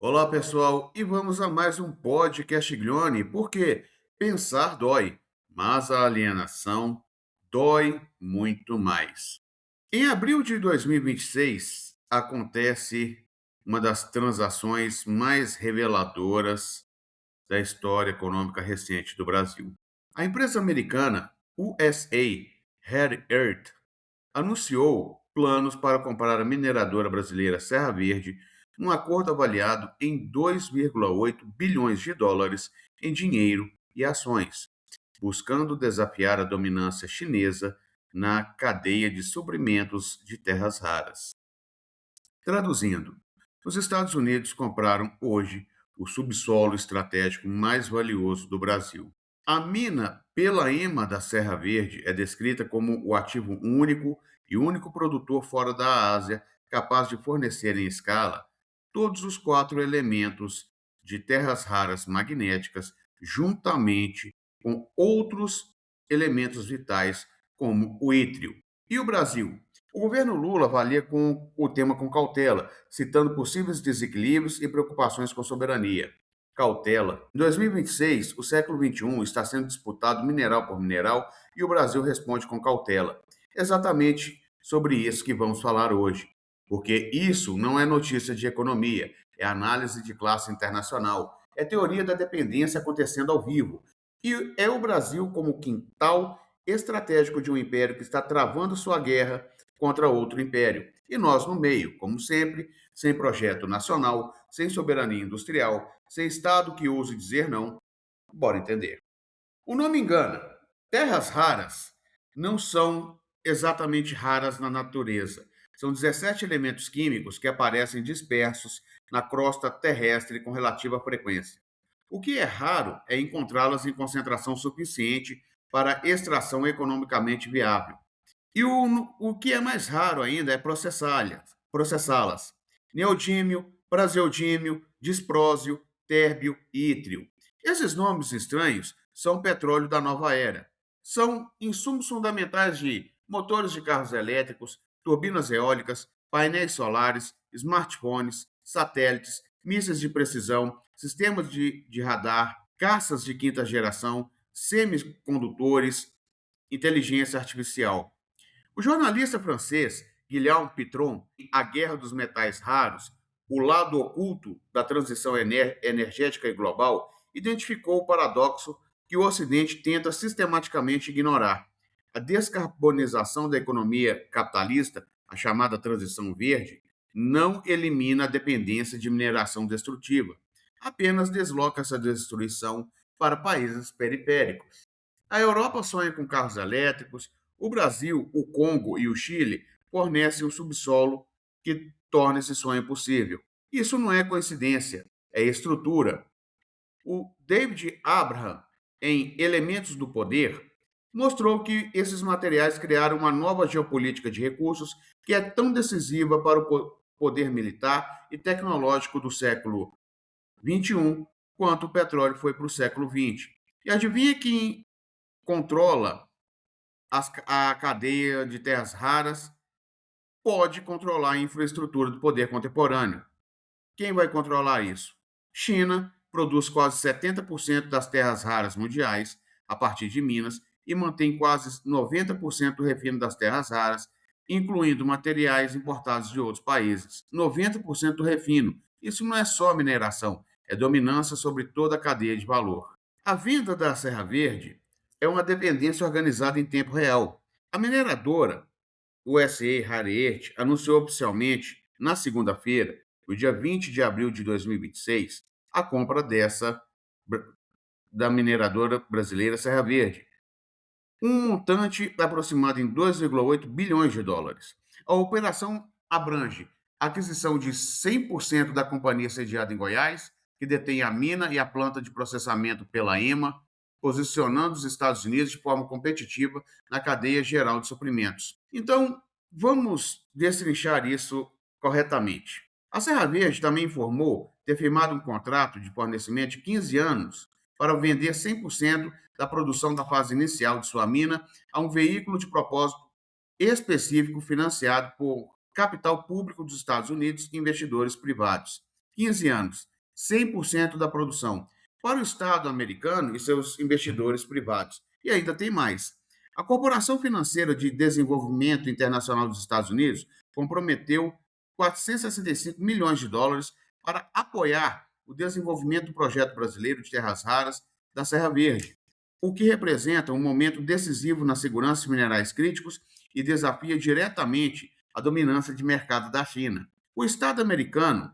Olá, pessoal, e vamos a mais um podcast Glione, porque pensar dói, mas a alienação dói muito mais. Em abril de 2026, acontece uma das transações mais reveladoras da história econômica recente do Brasil. A empresa americana USA Red Earth anunciou planos para comprar a mineradora brasileira Serra Verde, num acordo avaliado em 2,8 bilhões de dólares em dinheiro e ações, buscando desafiar a dominância chinesa na cadeia de suprimentos de terras raras. Traduzindo, os Estados Unidos compraram hoje o subsolo estratégico mais valioso do Brasil. A mina Pelaema da Serra Verde é descrita como o ativo único e único produtor fora da Ásia capaz de fornecer em escala todos os quatro elementos de terras raras magnéticas, juntamente com outros elementos vitais, como o ítrio. E o Brasil? O governo Lula avalia o tema com cautela, citando possíveis desequilíbrios e preocupações com soberania. Cautela. Em 2026, o século XXI está sendo disputado mineral por mineral e o Brasil responde com cautela. Exatamente sobre isso que vamos falar hoje, porque isso não é notícia de economia, é análise de classe internacional, é teoria da dependência acontecendo ao vivo. E é o Brasil como quintal estratégico de um império que está travando sua guerra contra outro império. E nós no meio, como sempre, sem projeto nacional, sem soberania industrial, sem Estado que ouse dizer não. Bora entender. O nome engana. Terras raras não são exatamente raras na natureza. São 17 elementos químicos que aparecem dispersos na crosta terrestre com relativa frequência. O que é raro é encontrá-las em concentração suficiente para extração economicamente viável. E o que é mais raro ainda é processá-las. Neodímio, praseodímio, disprósio, térbio e ítrio. Esses nomes estranhos são petróleo da nova era. São insumos fundamentais de motores de carros elétricos, turbinas eólicas, painéis solares, smartphones, satélites, mísseis de precisão, sistemas de radar, caças de quinta geração, semicondutores, inteligência artificial. O jornalista francês Guillaume Pitron, em A Guerra dos Metais Raros, o lado oculto da transição energética e global, identificou o paradoxo que o Ocidente tenta sistematicamente ignorar. A descarbonização da economia capitalista, a chamada transição verde, não elimina a dependência de mineração destrutiva, apenas desloca essa destruição para países periféricos. A Europa sonha com carros elétricos, o Brasil, o Congo e o Chile fornecem um subsolo que torna esse sonho possível. Isso não é coincidência, é estrutura. O David Abraham, em Elementos do Poder, mostrou que esses materiais criaram uma nova geopolítica de recursos que é tão decisiva para o poder militar e tecnológico do século XXI quanto o petróleo foi para o século XX. E adivinha quem controla a cadeia de terras raras? Pode controlar a infraestrutura do poder contemporâneo. Quem vai controlar isso? China produz quase 70% das terras raras mundiais a partir de minas e mantém quase 90% do refino das terras raras, incluindo materiais importados de outros países. 90% do refino. Isso não é só mineração, é dominância sobre toda a cadeia de valor. A venda da Serra Verde é uma dependência organizada em tempo real. A mineradora o SE Rare anunciou oficialmente, na segunda-feira, no dia 20 de abril de 2026, a compra da mineradora brasileira Serra Verde, um montante aproximado em 2,8 bilhões de dólares. A operação abrange a aquisição de 100% da companhia sediada em Goiás, que detém a mina e a planta de processamento pela EMA, posicionando os Estados Unidos de forma competitiva na cadeia geral de suprimentos. Então, vamos destrinchar isso corretamente. A Serra Verde também informou ter firmado um contrato de fornecimento de 15 anos para vender 100% da produção da fase inicial de sua mina a um veículo de propósito específico financiado por capital público dos Estados Unidos e investidores privados. 15 anos. 100% da produção para o Estado americano e seus investidores privados. E ainda tem mais. A Corporação Financeira de Desenvolvimento Internacional dos Estados Unidos comprometeu 465 milhões de dólares para apoiar o desenvolvimento do projeto brasileiro de terras raras da Serra Verde, o que representa um momento decisivo na segurança de minerais críticos e desafia diretamente a dominância de mercado da China. O Estado americano,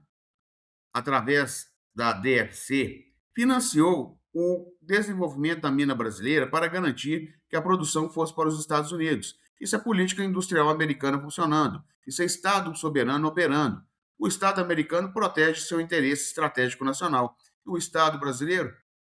através da DFC, financiou o desenvolvimento da mina brasileira para garantir que a produção fosse para os Estados Unidos. Isso é política industrial americana funcionando. Isso é Estado soberano operando. O Estado americano protege seu interesse estratégico nacional. E o Estado brasileiro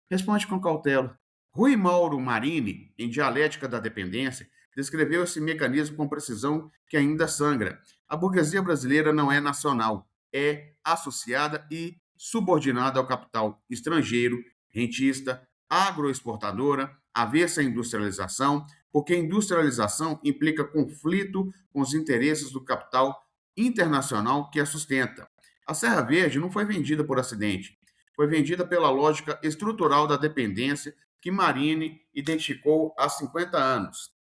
responde com cautela. Rui Mauro Marini, em Dialética da Dependência, descreveu esse mecanismo com precisão que ainda sangra. A burguesia brasileira não é nacional, é associada e subordinada ao capital estrangeiro, rentista, agroexportadora, avessa à industrialização, porque industrialização implica conflito com os interesses do capital internacional que a sustenta. A Serra Verde não foi vendida por acidente, foi vendida pela lógica estrutural da dependência que Marini identificou há 50 anos.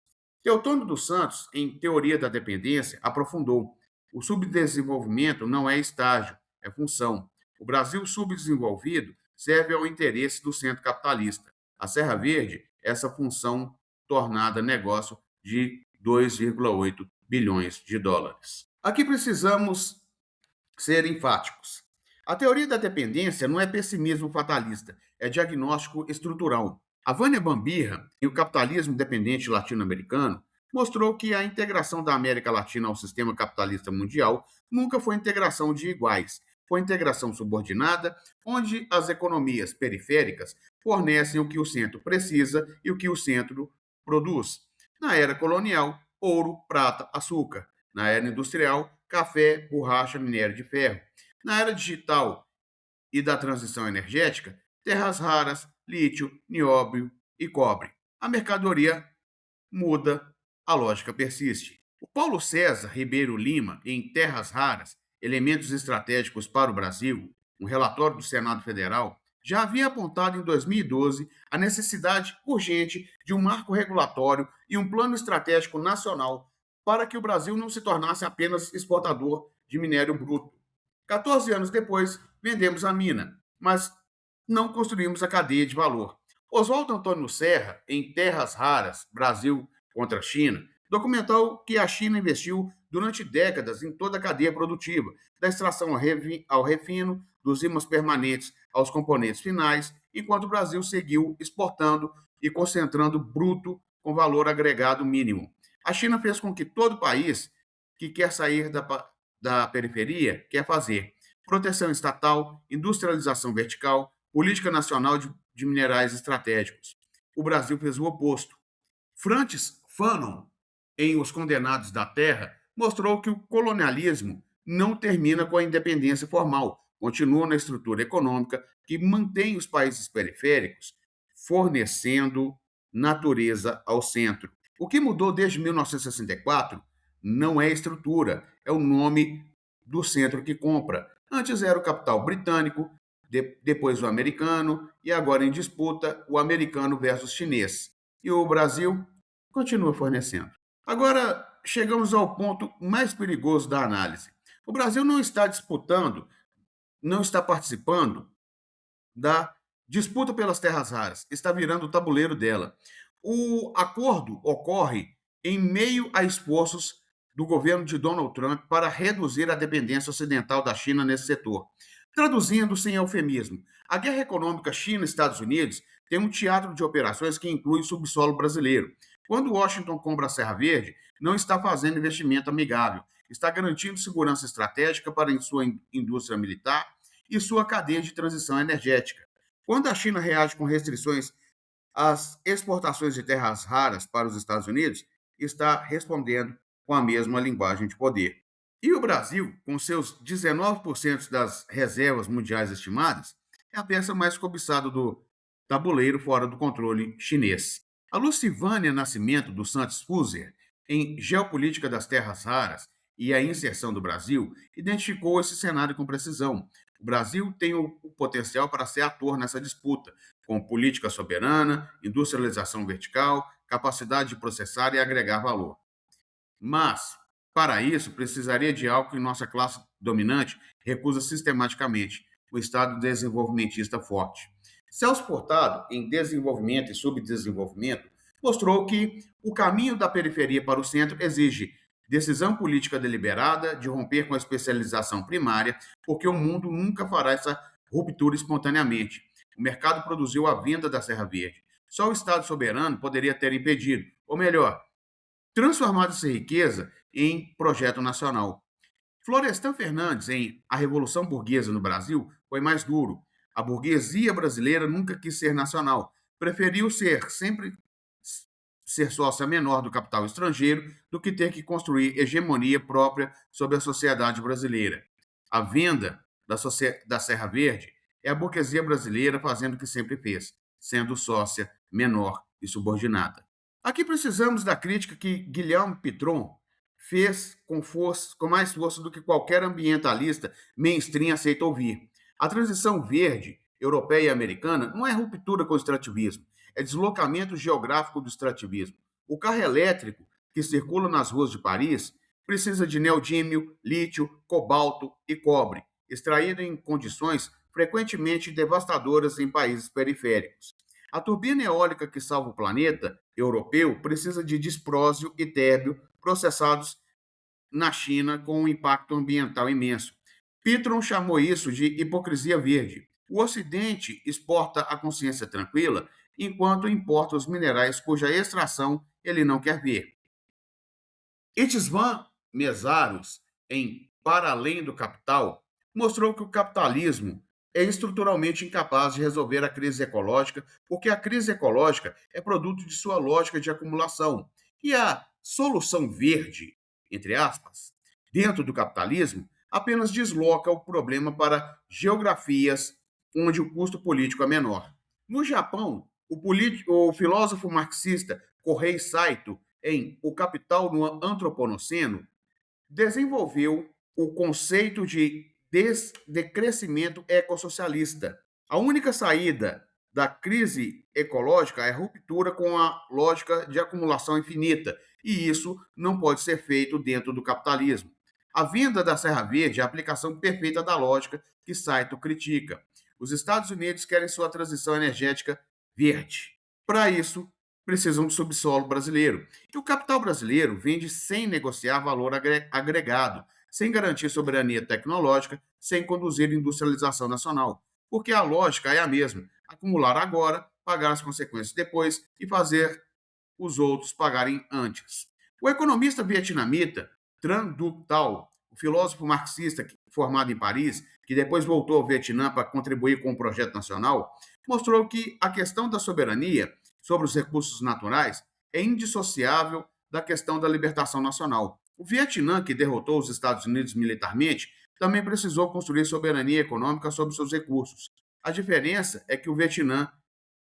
Teotônio dos Santos, em Teoria da Dependência, aprofundou: o subdesenvolvimento não é estágio, é função. O Brasil subdesenvolvido serve ao interesse do centro capitalista. A Serra Verde, essa função tornada negócio de 2,8 bilhões de dólares. Aqui precisamos ser enfáticos. A teoria da dependência não é pessimismo fatalista, é diagnóstico estrutural. A Vânia Bambirra, em O Capitalismo Dependente Latino-Americano, mostrou que a integração da América Latina ao sistema capitalista mundial nunca foi integração de iguais, foi integração subordinada, onde as economias periféricas fornecem o que o centro precisa e o que o centro produz. Na era colonial, ouro, prata, açúcar. Na era industrial, café, borracha, minério de ferro. Na era digital e da transição energética, terras raras, lítio, nióbio e cobre. A mercadoria muda, a lógica persiste. O Paulo César Ribeiro Lima, em Terras Raras, Elementos Estratégicos para o Brasil, um relatório do Senado Federal, já havia apontado em 2012 a necessidade urgente de um marco regulatório e um plano estratégico nacional para que o Brasil não se tornasse apenas exportador de minério bruto. 14 anos depois, vendemos a mina, mas não construímos a cadeia de valor. Oswaldo Antônio Serra, em Terras Raras, Brasil contra a China, documentou que a China investiu durante décadas em toda a cadeia produtiva, da extração ao refino, dos ímãs permanentes aos componentes finais, enquanto o Brasil seguiu exportando e concentrando bruto com valor agregado mínimo. A China fez com que todo país que quer sair da periferia quer fazer proteção estatal, industrialização vertical, política nacional de minerais estratégicos. O Brasil fez o oposto. Francis Fanon, em Os Condenados da Terra, mostrou que o colonialismo não termina com a independência formal, continua na estrutura econômica que mantém os países periféricos fornecendo natureza ao centro. O que mudou desde 1964 não é a estrutura, é o nome do centro que compra. Antes era o capital britânico, depois o americano e agora em disputa o americano versus chinês. E o Brasil continua fornecendo. Agora chegamos ao ponto mais perigoso da análise. O Brasil não está disputando, não está participando da disputa pelas terras raras, está virando o tabuleiro dela. O acordo ocorre em meio a esforços do governo de Donald Trump para reduzir a dependência ocidental da China nesse setor. Traduzindo sem eufemismo, a guerra econômica China-Estados Unidos tem um teatro de operações que inclui subsolo brasileiro. Quando Washington compra a Serra Verde, não está fazendo investimento amigável, está garantindo segurança estratégica para sua indústria militar e sua cadeia de transição energética. Quando a China reage com restrições às exportações de terras raras para os Estados Unidos, está respondendo com a mesma linguagem de poder. E o Brasil, com seus 19% das reservas mundiais estimadas, é a peça mais cobiçada do tabuleiro fora do controle chinês. A Lucivânia Nascimento dos Santos Fuser, em Geopolítica das Terras Raras e a Inserção do Brasil, identificou esse cenário com precisão. O Brasil tem o potencial para ser ator nessa disputa, com política soberana, industrialização vertical, capacidade de processar e agregar valor. Mas, para isso, precisaria de algo que nossa classe dominante recusa sistematicamente: o Estado desenvolvimentista forte. Celso Furtado, em Desenvolvimento e Subdesenvolvimento, mostrou que o caminho da periferia para o centro exige decisão política deliberada de romper com a especialização primária, porque o mundo nunca fará essa ruptura espontaneamente. O mercado produziu a venda da Serra Verde. Só o Estado soberano poderia ter impedido, ou melhor, transformado essa riqueza em projeto nacional. Florestan Fernandes, em A Revolução Burguesa no Brasil, foi mais duro. A burguesia brasileira nunca quis ser nacional, preferiu ser sócia menor do capital estrangeiro do que ter que construir hegemonia própria sobre a sociedade brasileira. A venda da Serra Verde é a burguesia brasileira fazendo o que sempre fez, sendo sócia menor e subordinada. Aqui precisamos da crítica que Guilherme Pitron fez com força, com mais força do que qualquer ambientalista mainstream aceita ouvir. A transição verde, europeia e americana não é ruptura com o extrativismo, é deslocamento geográfico do extrativismo. O carro elétrico que circula nas ruas de Paris precisa de neodímio, lítio, cobalto e cobre, extraído em condições frequentemente devastadoras em países periféricos. A turbina eólica que salva o planeta europeu precisa de disprósio e térbio processados na China com um impacto ambiental imenso. Pitron chamou isso de hipocrisia verde. O Ocidente exporta a consciência tranquila, enquanto importa os minerais cuja extração ele não quer ver. Itzvan Mesaros, em Para Além do Capital, mostrou que o capitalismo é estruturalmente incapaz de resolver a crise ecológica, porque a crise ecológica é produto de sua lógica de acumulação. E a solução verde, entre aspas, dentro do capitalismo, apenas desloca o problema para geografias onde o custo político é menor. No Japão, o filósofo marxista Kohei Saito, em O Capital no Antroponoceno, desenvolveu o conceito de decrescimento ecossocialista. A única saída da crise ecológica é a ruptura com a lógica de acumulação infinita, e isso não pode ser feito dentro do capitalismo. A venda da Serra Verde é a aplicação perfeita da lógica que Saito critica. Os Estados Unidos querem sua transição energética verde. Para isso, precisam de subsolo brasileiro. E o capital brasileiro vende sem negociar valor agregado, sem garantir soberania tecnológica, sem conduzir industrialização nacional. Porque a lógica é a mesma: acumular agora, pagar as consequências depois e fazer os outros pagarem antes. O economista vietnamita Tran Duc Thao, o filósofo marxista formado em Paris, que depois voltou ao Vietnã para contribuir com o projeto nacional, mostrou que a questão da soberania sobre os recursos naturais é indissociável da questão da libertação nacional. O Vietnã, que derrotou os Estados Unidos militarmente, também precisou construir soberania econômica sobre seus recursos. A diferença é que o Vietnã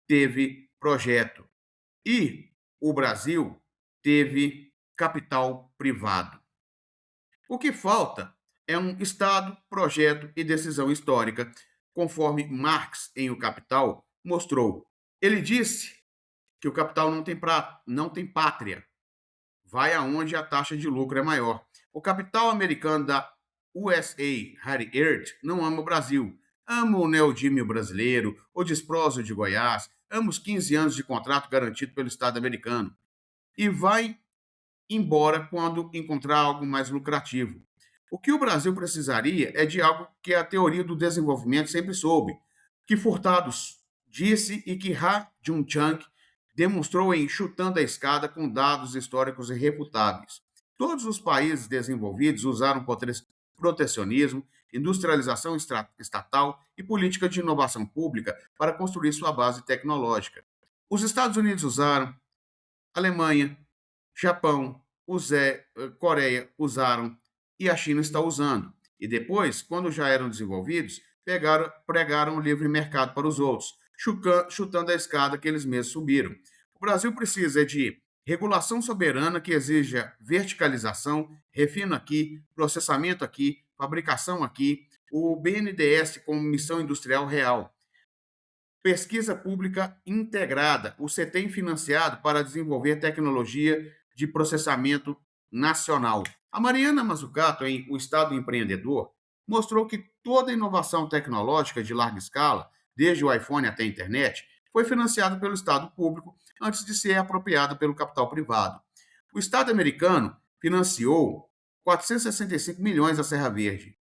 teve projeto e o Brasil teve capital privado. O que falta é um Estado, projeto e decisão histórica, conforme Marx, em O Capital, mostrou. Ele disse que o capital não tem pátria, vai aonde a taxa de lucro é maior. O capital americano da USA, Harry Earth, não ama o Brasil. Ama o neodímio brasileiro, o desprósio de Goiás, ama os 15 anos de contrato garantido pelo Estado americano. E vai embora quando encontrar algo mais lucrativo. O que o Brasil precisaria é de algo que a teoria do desenvolvimento sempre soube, que Furtado disse e que Ha Jun-chang demonstrou em Chutando a Escada com dados históricos irrefutáveis. Todos os países desenvolvidos usaram protecionismo, industrialização estatal e política de inovação pública para construir sua base tecnológica. Os Estados Unidos usaram, Alemanha, Japão, Coreia usaram e a China está usando. E depois, quando já eram desenvolvidos, pregaram o livre mercado para os outros, chutando a escada que eles mesmos subiram. O Brasil precisa de regulação soberana que exija verticalização, refino aqui, processamento aqui, fabricação aqui, o BNDES como missão industrial real. Pesquisa pública integrada, o CETEM financiado para desenvolver tecnologia de processamento nacional. A Mariana Mazzucato, em O Estado Empreendedor, mostrou que toda inovação tecnológica de larga escala, desde o iPhone até a internet, foi financiada pelo Estado público antes de ser apropriada pelo capital privado. O Estado americano financiou 465 milhões da Serra Verde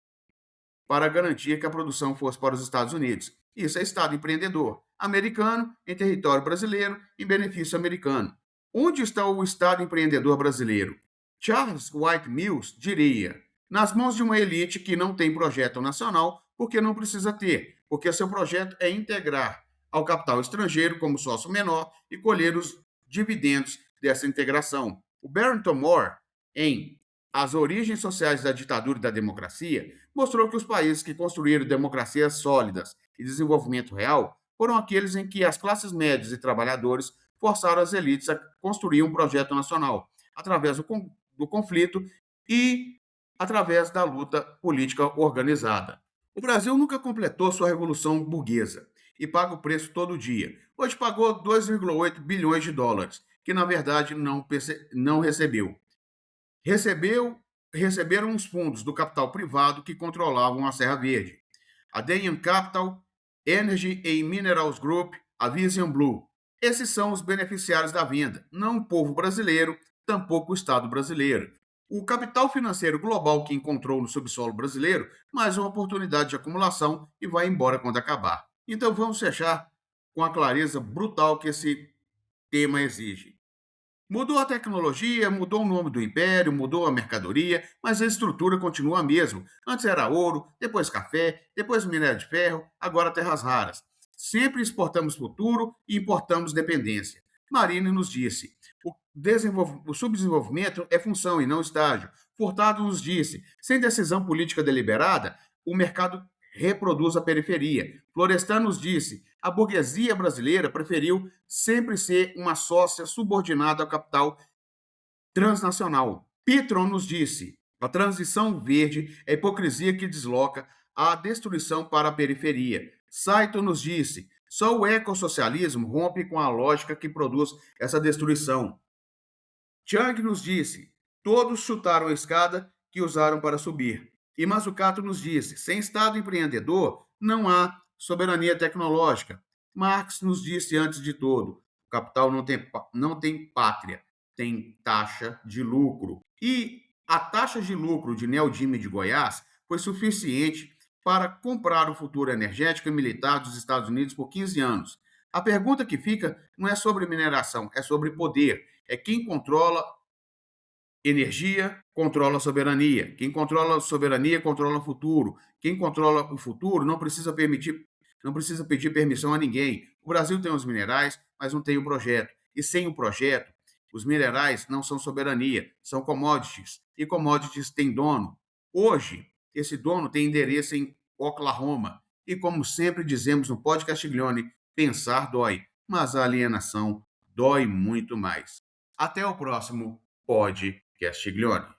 para garantir que a produção fosse para os Estados Unidos. Isso é Estado empreendedor, americano em território brasileiro, em benefício americano. Onde está o Estado empreendedor brasileiro? Charles White Mills diria: nas mãos de uma elite que não tem projeto nacional, porque não precisa ter, porque seu projeto é integrar ao capital estrangeiro como sócio menor e colher os dividendos dessa integração. O Barrington Moore, em As Origens Sociais da Ditadura e da Democracia, mostrou que os países que construíram democracias sólidas e desenvolvimento real foram aqueles em que as classes médias e trabalhadores forçaram as elites a construir um projeto nacional, através do conflito e através da luta política organizada. O Brasil nunca completou sua revolução burguesa e paga o preço todo dia. Hoje pagou 2,8 bilhões de dólares, que na verdade não recebeu. Receberam os fundos do capital privado que controlavam a Serra Verde. A Denian Capital, Energy and Minerals Group, a Vision Blue. Esses são os beneficiários da venda, não o povo brasileiro, tampouco o Estado brasileiro. O capital financeiro global que encontrou no subsolo brasileiro, mais uma oportunidade de acumulação e vai embora quando acabar. Então vamos fechar com a clareza brutal que esse tema exige. Mudou a tecnologia, mudou o nome do império, mudou a mercadoria, mas a estrutura continua a mesma. Antes era ouro, depois café, depois minério de ferro, agora terras raras. Sempre exportamos futuro e importamos dependência. Marini nos disse: o subdesenvolvimento é função e não estágio. Furtado nos disse: sem decisão política deliberada, o mercado reproduz a periferia. Florestan nos disse: a burguesia brasileira preferiu sempre ser uma sócia subordinada ao capital transnacional. Pitron nos disse: a transição verde é a hipocrisia que desloca a destruição para a periferia. Saito nos disse: só o ecossocialismo rompe com a lógica que produz essa destruição. Chiang nos disse: todos chutaram a escada que usaram para subir. E Mazzucato nos disse: sem Estado empreendedor, não há soberania tecnológica. Marx nos disse antes de tudo: o capital não tem pátria, tem taxa de lucro. E a taxa de lucro de Neodime de Goiás foi suficiente para comprar o futuro energético e militar dos Estados Unidos por 15 anos. A pergunta que fica não é sobre mineração, é sobre poder. É quem controla energia, controla a soberania. Quem controla a soberania, controla o futuro. Quem controla o futuro não precisa pedir permissão a ninguém. O Brasil tem os minerais, mas não tem o projeto. E sem o projeto, os minerais não são soberania, são commodities. E commodities têm dono. Hoje, esse dono tem endereço em Oklahoma. E como sempre dizemos no podcast Castiglione, pensar dói, mas a alienação dói muito mais. Até o próximo podcast Castiglione.